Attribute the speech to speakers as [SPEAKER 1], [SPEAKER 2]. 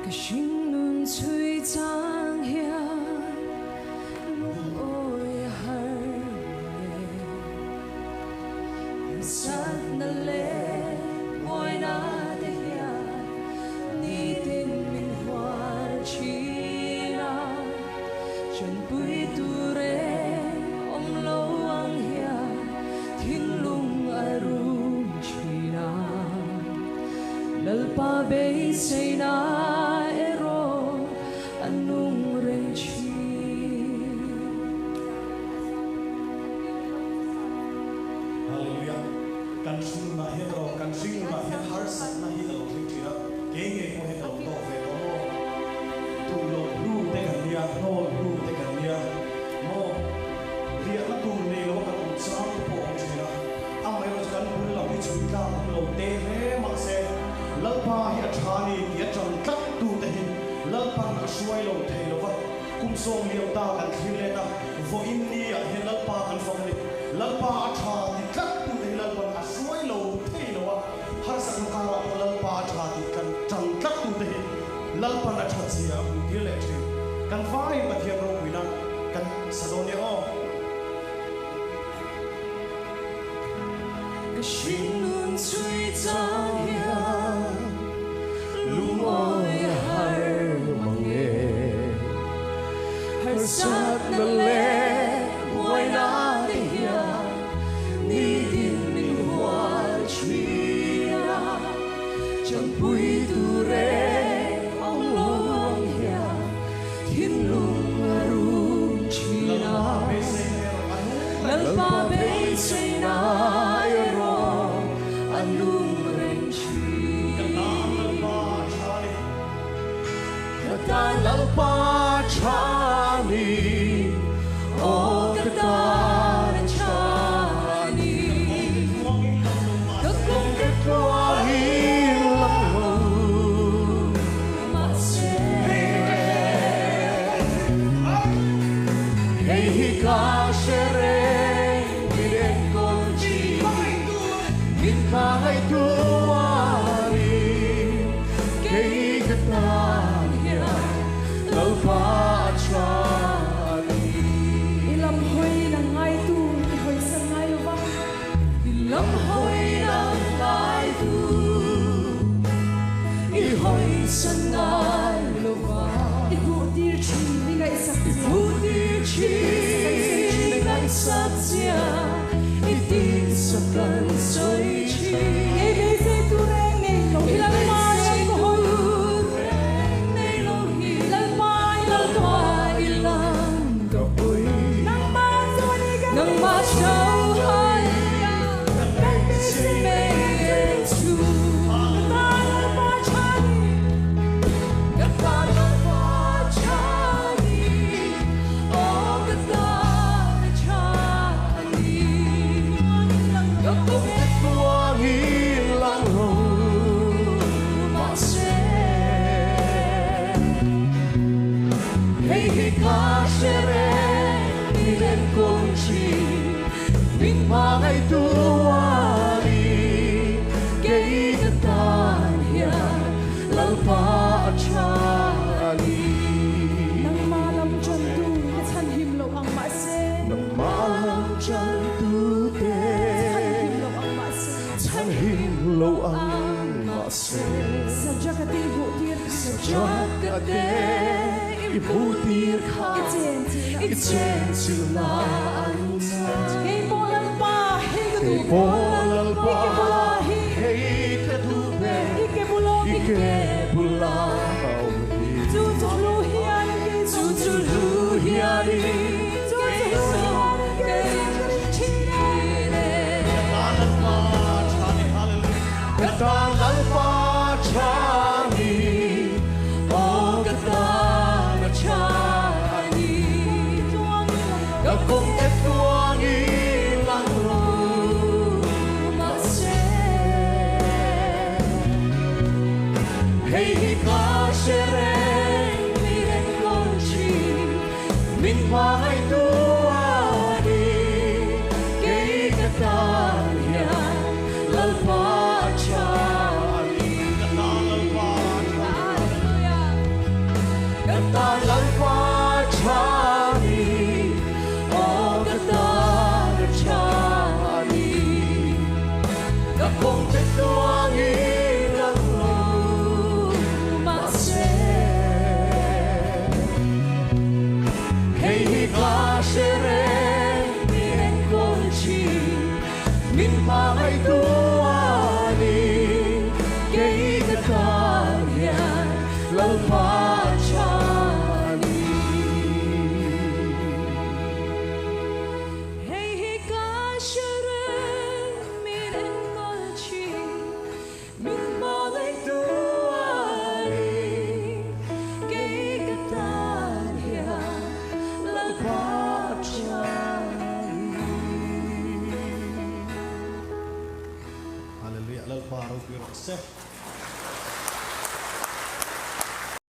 [SPEAKER 1] 个心轮吹张下，路爱海耶，萨那嘞爱那的呀，你的名唤起啦，真不杜嘞om lâu ang ya，天龙爱如起啦，lal pa be say na。
[SPEAKER 2] กันชูมาเฮโรกันซิงมาเฮฮาร์สันมาเฮโรทิ้งทีละเก่งเก่งโมเฮโรโตเฟโตตูโลรูเตกันเนียโนรูเตกันเนียโมเรียกตูเนโลกันอุตสาหปองทีละอาไม่รู้กันบุญเราไม่ช่วยกันโลเตเรมาเซลพาเฮียชานีเฮียจังตักตูเตหิลพาก็ช่วยโลเทโลวะกุมทรงเลี้ยวตากันทีเลนะโฟอินเนียเฮลพากันฟังเลยลพาชาติตักตูเตลพาช่วยโลเทโลวะฮาร์สันคาราลพาชาติกันจังตักตูเตลพาชาติเสียบุตรเล็กทีกันฟ้าให้มาเทียบเราคุยนะกันสะดวกเนี่ยอ๋อ
[SPEAKER 1] 个心轮吹张呀，路爱海梦耶，海沙那嘞爱那的呀，你的名唤起呀，将不杜嘞昂龙呀，天龙啊如起啦，能把悲谁那。Lalpa chani, oh kadar chani, kakung ketwahi lahu mase, hey hikashere miren konji, minkai tuari, hey kadar. Lalpa chani ilam hoi na ngai tu i hoi sa ngai wa ilam hoi na ngai tu i hoi sa ngai wa i bu dir chi ni ngai sa bu dir chi ni ngai sa sia i tin sa kan soi chi e be se tu reng nei lo ilam ma Mangai tuari kei katanya lalpa chani nang malam chan tu chan him lo ang ma se nang malam chan tu te chan him lo ang ma se sajakati ibutir kha ichen sila Bolal pa, hey kadube, ike bulau, tutulu hiari, Katalan pa chani, oh katalan chani, kakung etwangi. Hey, kashereng miren konchi, min mai tuani, kei katanya lalpa chani, lalpa chani, kalian lepas